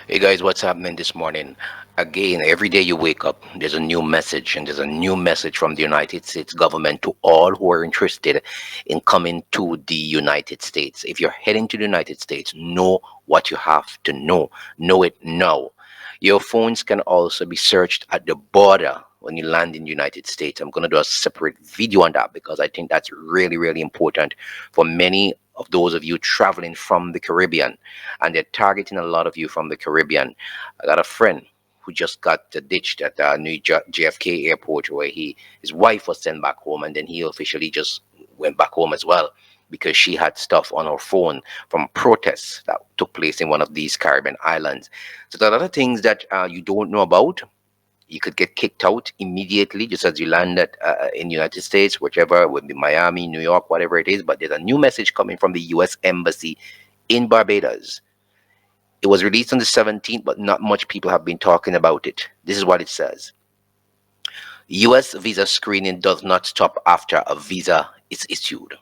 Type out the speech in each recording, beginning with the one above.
Hey guys, what's happening this morning? Again, every day you wake up, there's a new message, and there's a new message from the United States government to all who are interested in coming to the United States. If you're heading to the United States, know what you have to know. Know it now. Your phones can also be searched at the border when you land in the United States. I'm going to do a separate video on that because I think that's really, really important for many of those of you traveling from the Caribbean, and they're targeting a lot of you from the Caribbean. I got a friend who just got ditched at JFK airport where his wife was sent back home, and then he officially just went back home as well because she had stuff on her phone from protests that took place in one of these Caribbean islands. So there are a lot of things that you don't know about. You could get kicked out immediately just as you land in the United States, whichever, it would be Miami, New York, whatever it is. But there's a new message coming from the U.S. Embassy in Barbados. It was released on the 17th, but not much people have been talking about it. This is what it says. U.S. visa screening does not stop after a visa is issued.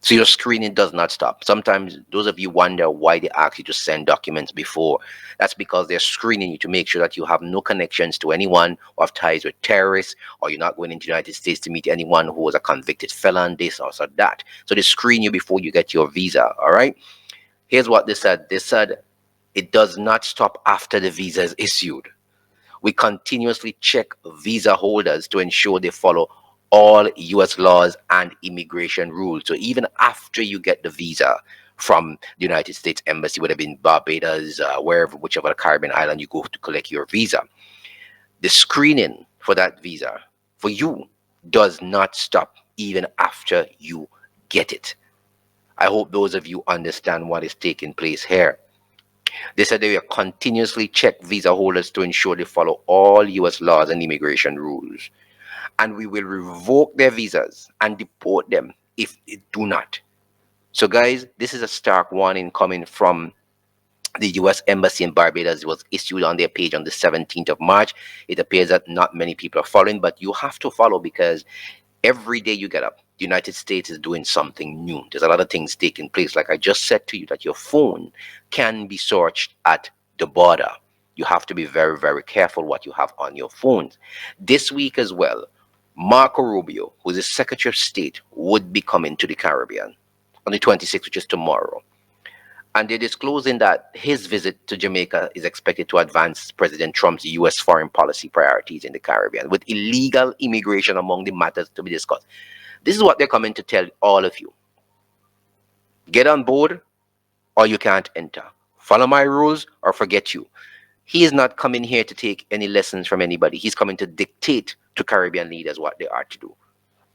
So your screening does not stop. Sometimes those of you wonder why they ask you to send documents before. That's because they're screening you to make sure that you have no connections to anyone or have ties with terrorists, or you're not going into the United States to meet anyone who was a convicted felon, this or so that. So they screen you before you get your visa, all right? Here's what they said. They said it does not stop after the visa is issued. We continuously check visa holders to ensure they follow all US laws and immigration rules. So even after you get the visa from the United States Embassy, whether it be in Barbados, wherever, whichever Caribbean island you go to collect your visa, the screening for that visa for you does not stop even after you get it. I hope those of you understand what is taking place here. They said they will continuously check visa holders to ensure they follow all US laws and immigration rules. And we will revoke their visas and deport them if they do not. So, guys, this is a stark warning coming from the US Embassy in Barbados. It was issued on their page on the 17th of March. It appears that not many people are following, but you have to follow because every day you get up, the United States is doing something new. There's a lot of things taking place. Like I just said to you, that your phone can be searched at the border. You have to be very, very careful what you have on your phones. This week as well, Marco Rubio, who's the Secretary of State, would be coming to the Caribbean on the 26th, which is tomorrow. And they're disclosing that his visit to Jamaica is expected to advance President Trump's U.S. foreign policy priorities in the Caribbean, with illegal immigration among the matters to be discussed. This is what they're coming to tell all of you. Get on board or you can't enter. Follow my rules or forget you. He is not coming here to take any lessons from anybody. He's coming to dictate to Caribbean leaders what they are to do.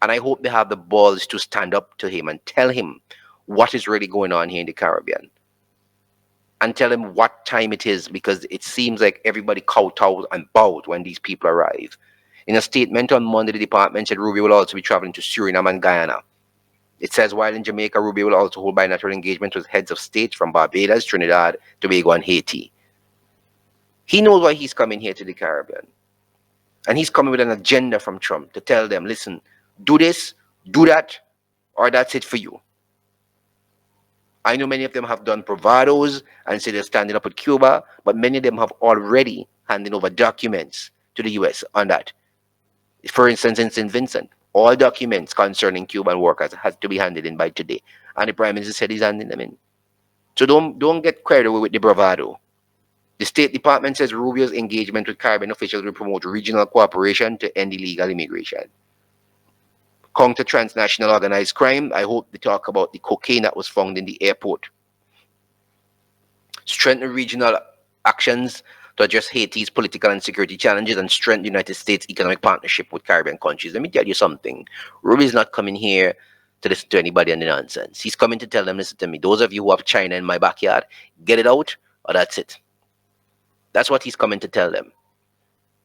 And I hope they have the balls to stand up to him and tell him what is really going on here in the Caribbean, and tell him what time it is, because it seems like everybody kowtows and bows when these people arrive. In a statement on Monday, the department said Rubio will also be traveling to Suriname and Guyana. It says while in Jamaica, Rubio will also hold bilateral engagement with heads of state from Barbados, Trinidad, Tobago, and Haiti. He knows why he's coming here to the Caribbean. And he's coming with an agenda from Trump to tell them, listen, do this, do that, or that's it for you. I know many of them have done bravados and say they're standing up with Cuba, but many of them have already handed over documents to the US on that. For instance, in St. Vincent, all documents concerning Cuban workers has to be handed in by today. And the Prime Minister said he's handing them in. So don't get carried away with the bravado. The State Department says Rubio's engagement with Caribbean officials will promote regional cooperation to end illegal immigration. Counter transnational organized crime, I hope they talk about the cocaine that was found in the airport. Strengthen regional actions to address Haiti's political and security challenges, and strengthen the United States economic partnership with Caribbean countries. Let me tell you something. Rubio is not coming here to listen to anybody on the nonsense. He's coming to tell them, listen to me, those of you who have China in my backyard, get it out or that's it. That's what he's coming to tell them.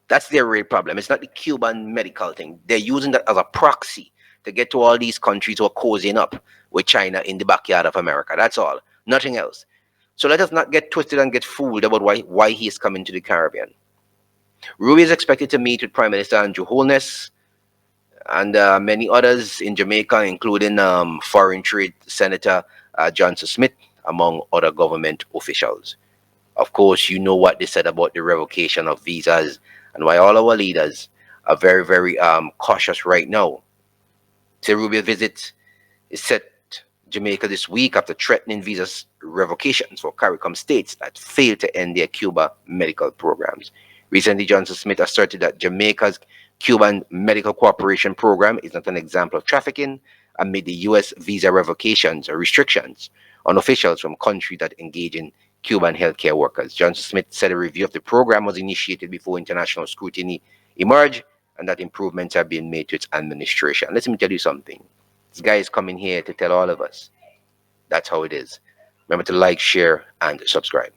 That's their real problem. It's not the Cuban medical thing. They're using that as a proxy to get to all these countries who are cozying up with China in the backyard of America. That's all. Nothing else. So let us not get twisted and get fooled about why he is coming to the Caribbean. Rubio is expected to meet with Prime Minister Andrew Holness and many others in Jamaica, including Foreign Trade Senator Johnson Smith, among other government officials. Of course, you know what they said about the revocation of visas and why all our leaders are very, very cautious right now. Rubio visit is set Jamaica this week after threatening visa revocations for CARICOM states that failed to end their Cuba medical programs. Recently, Johnson Smith asserted that Jamaica's Cuban Medical Cooperation Program is not an example of trafficking amid the U.S. visa revocations or restrictions on officials from countries that engage in Cuban healthcare workers. Johnson Smith said a review of the program was initiated before international scrutiny emerged and that improvements are being made to its administration. Let me tell you something. This guy is coming here to tell all of us that's how it is. Remember to like, share, and subscribe.